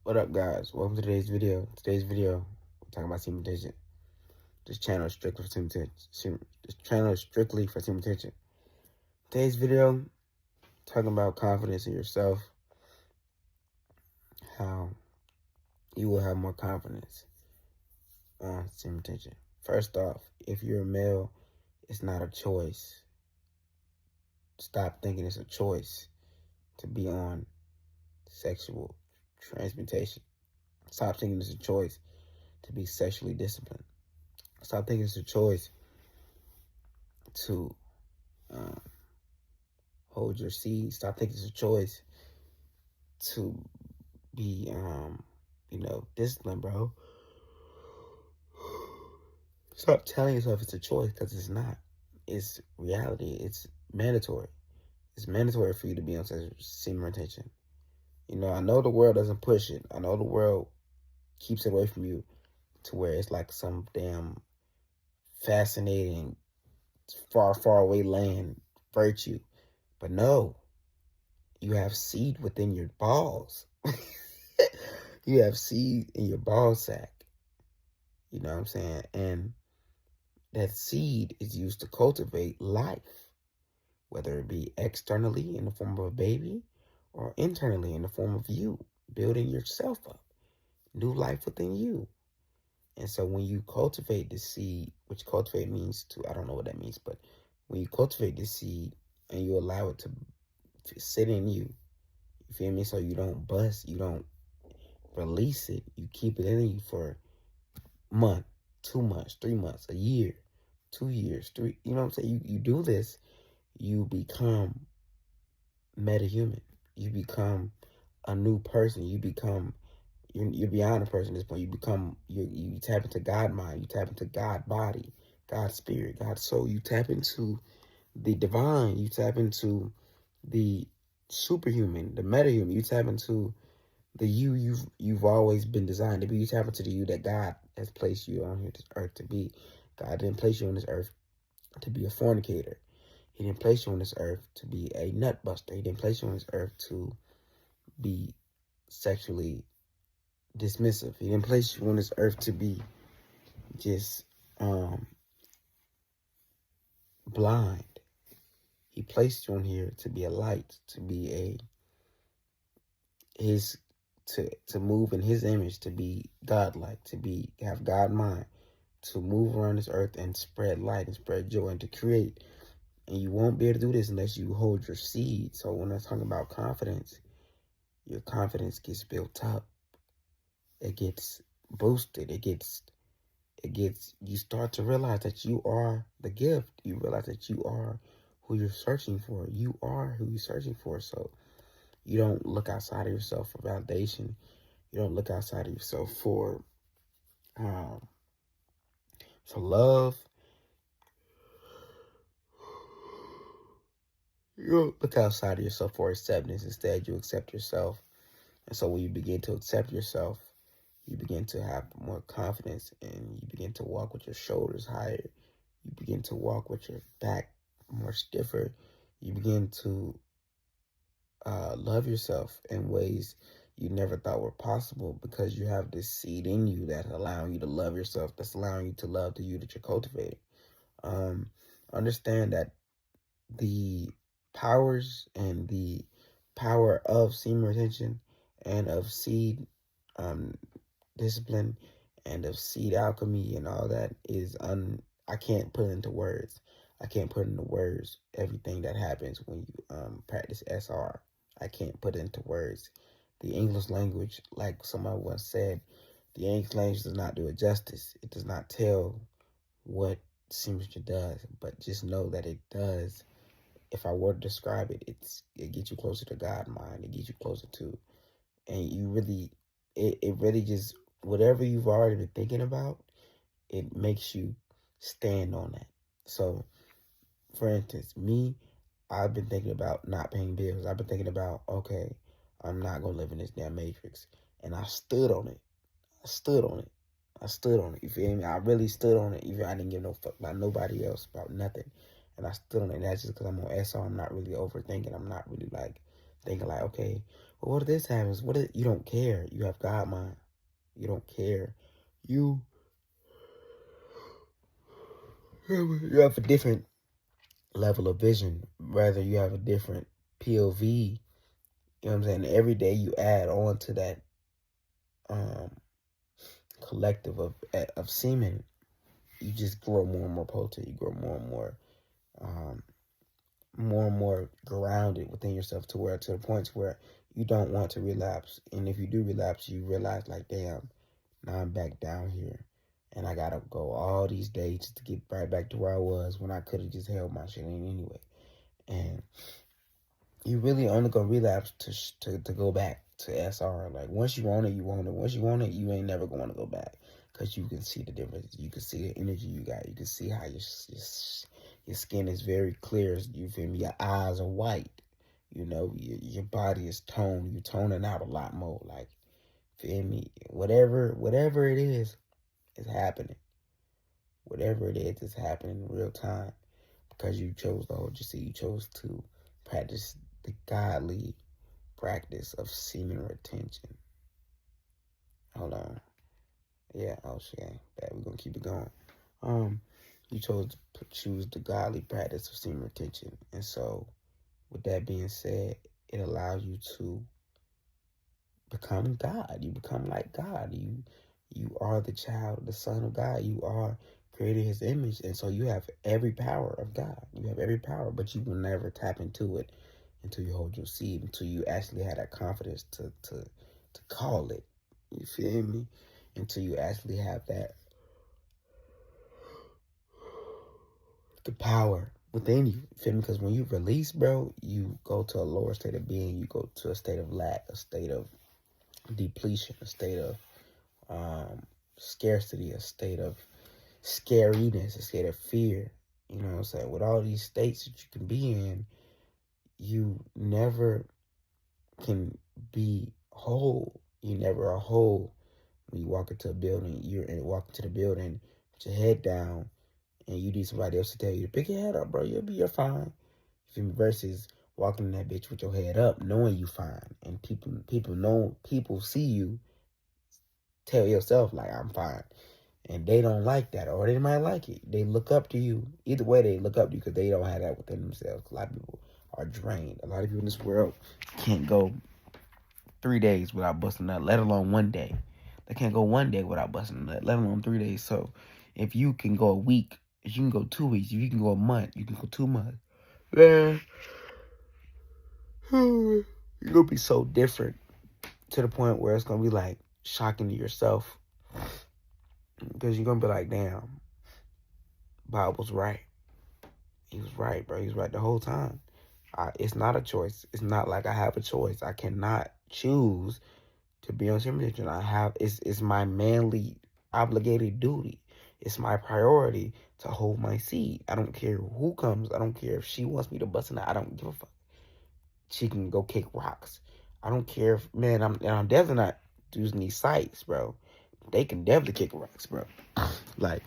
What up, guys? Welcome to today's video. We're talking about semen retention. This channel is strictly for semen retention. This channel is strictly for semen retention. Today's video, talking about confidence in yourself, how you will have more confidence on semen retention. First off, if you're a male, it's not a choice. Stop thinking it's a choice to be on sexual transmutation. Stop thinking it's a choice to be sexually disciplined. Stop thinking it's a choice to hold your seed. Stop thinking it's a choice to be, disciplined, bro. Stop telling yourself it's a choice, because it's not. It's reality. It's mandatory. It's mandatory for you to be on semen retention. I know the world doesn't push it. I know the world keeps it away from you to where it's like some damn fascinating, far, far away land virtue. But no, you have seed within your balls. You have seed in your ball sack. You know what I'm saying? And that seed is used to cultivate life, whether it be externally in the form of a baby or internally in the form of you building yourself up, new life within you. And so when you cultivate the seed, which cultivate means to, I don't know what that means, but when you cultivate the seed and you allow it to sit in you, you feel me? So you don't bust, you don't release it, you keep it in you for a month, 2 months, 3 months, a year, 2 years, three, you know what I'm saying? You do this, you become metahuman. You become a new person. You become, you're beyond a person at this point. You tap into God mind. You tap into God body, God spirit, God soul. You tap into the divine. You tap into the superhuman, the metahuman. You tap into the you've always been designed to be. You tap into the you that God has placed you on this earth to be. God didn't place you on this earth to be a fornicator. He didn't place you on this earth to be a nut buster. He didn't place you on this earth to be sexually dismissive. He didn't place you on this earth to be just blind. He placed you on here to be a light, to be to move in his image, to be godlike, have God mind, to move around this earth and spread light and spread joy and to create. And you won't be able to do this unless you hold your seed. So when I'm talking about confidence, your confidence gets built up. It gets boosted. You start to realize that you are the gift. You realize that you are who you're searching for. You are who you're searching for. So you don't look outside of yourself for validation. You don't look outside of yourself for love. You don't look outside of yourself for acceptance. Instead, you accept yourself. And so when you begin to accept yourself, you begin to have more confidence and you begin to walk with your shoulders higher. You begin to walk with your back more stiffer. You begin to love yourself in ways you never thought were possible because you have this seed in you that's allowing you to love yourself, that's allowing you to love the you that you're cultivating. Understand that the powers and the power of semen retention and of seed discipline and of seed alchemy and all that is I can't put into words. I can't put into words everything that happens when you practice SR. I can't put it into words. The English language, like somebody once said, the English language does not do it justice. It does not tell what seamstress does, but just know that it does. If I were to describe it, it gets you closer to God mind. It gets you closer to, and you really, it really just, whatever you've already been thinking about, it makes you stand on that. So, for instance, me, I've been thinking about not paying bills. I've been thinking about, okay, I'm not going to live in this damn matrix. And I stood on it. I stood on it. I stood on it. You feel me? I really stood on it. Even I didn't give no fuck about nobody else, about nothing. And I stood on it. And that's just because I'm on SR. I'm not really overthinking. I'm not really like thinking like, okay, Well, what if this happens? What if you don't care? You have God mind. You don't care. You have a different level of vision. Rather, you have a different POV. You know what I'm saying? Every day you add on to that collective of semen, you just grow more and more potent. You grow more and more grounded within yourself to the points where you don't want to relapse. And if you do relapse, you realize like, damn, now I'm back down here, and I gotta go all these days just to get right back to where I was when I could have just held my shit in anyway. And you really only gonna relapse to go back to SR. Like once you want it, you want it. Once you want it, you ain't never gonna go back, because you can see the difference. You can see the energy you got. You can see how your skin is very clear. You feel me? Your eyes are white. You know, your body is toned. You're toning out a lot more. Like, feel me? Whatever it is happening. Whatever it is happening in real time, because you chose to hold your seed. You chose to practice the godly practice of semen retention. Hold on. Yeah, oh shit. Bad. We're gonna keep it going. You chose to choose the godly practice of semen retention. And so, with that being said, it allows you to become God. You become like God. You are the child, the son of God. You are created his image. And so you have every power of God. You have every power, but you will never tap into it until you hold your seed, until you actually have that confidence to call it. You feel me? Until you actually have that the power within you. Feel me? Because when you release, bro, you go to a lower state of being. You go to a state of lack, a state of depletion, a state of scarcity, a state of scariness, a state of fear. You know what I'm saying? With all these states that you can be in, you never can be whole. You never are whole when you walk into a building. Walk into the building with your head down, and you need somebody else to tell you to pick your head up, bro. You're fine. Versus walking in that bitch with your head up, knowing you fine, and people see you. Tell yourself like, I'm fine. And they don't like that, or they might like it. They look up to you. Either way, they look up to you because they don't have that within themselves. A lot of people are drained. A lot of people in this world can't go 3 days without busting a nut, let alone 1 day. They can't go 1 day without busting a nut, let alone 3 days. So if you can go a week, if you can go 2 weeks, if you can go a month, you can go 2 months. Man, you're going to be so different to the point where it's going to be like shocking to yourself. Because you're going to be like, damn, Bob was right. He was right, bro. He was right the whole time. It's not a choice. It's not like I have a choice. I cannot choose to be on semen. It's my manly obligated duty. It's my priority to hold my seed. I don't care who comes. I don't care if she wants me to bust a nut. I don't give a fuck. She can go kick rocks. I don't care if, man, I'm definitely not using these sites, bro. They can definitely kick rocks, bro. Like,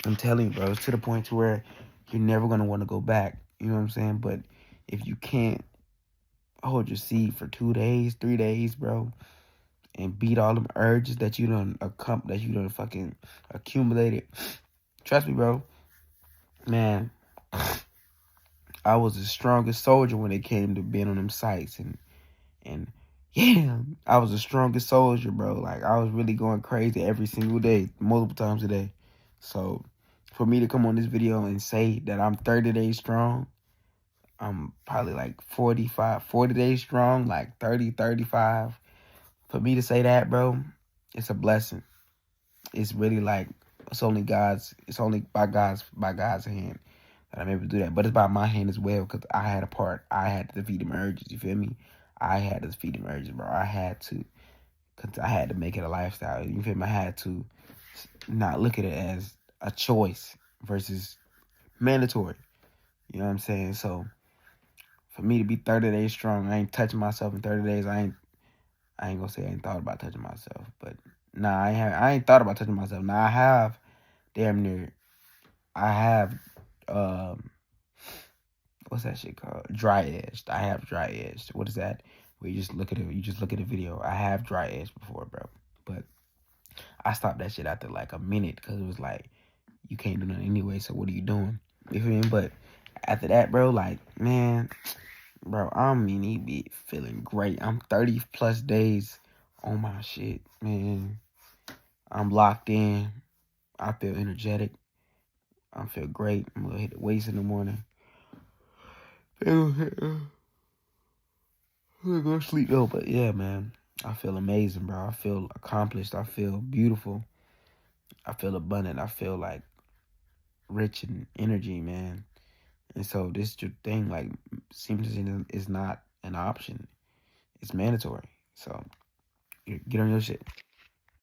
I'm telling you, bro, it's to the point to where you're never going to want to go back. You know what I'm saying? But if you can't hold your seed for 2 days, 3 days, bro, and beat all them urges that you done fucking accumulated, trust me, bro, man, I was the strongest soldier when it came to being on them sites. And yeah, I was the strongest soldier, bro. Like, I was really going crazy every single day, multiple times a day. So for me to come on this video and say that I'm 30 days strong, I'm probably like 40 days strong, like 30, 35. For me to say that, bro, it's a blessing. It's really like, it's only by God's hand that I'm able to do that. But it's by my hand as well, because I had a part. I had to defeat them urges, you feel me? I had to defeat them urges, bro. I had to, because I had to make it a lifestyle. You feel me? I had to not look at it as a choice versus mandatory. You know what I'm saying? So for me to be 30 days strong, I ain't touching myself in 30 days. I ain't gonna say I ain't thought about touching myself, but nah, I ain't thought about touching myself. Now I have what's that shit called? Dry edged. I have dry edged. What is that? where you just look at it, you just look at the video. I have dry edge before, bro, but I stopped that shit after like a minute because it was like you can't do nothing anyway. So what are you doing? You feel me? But after that, bro, like man, bro, he be feeling great. I'm 30 plus days on my shit, man. I'm locked in. I feel energetic. I feel great. I'm gonna hit the weights in the morning. I'm gonna go to sleep though, but yeah, man. I feel amazing, bro. I feel accomplished. I feel beautiful. I feel abundant. I feel like rich in energy, man. And so this thing, like, seamless is not an option. It's mandatory. So get on your shit.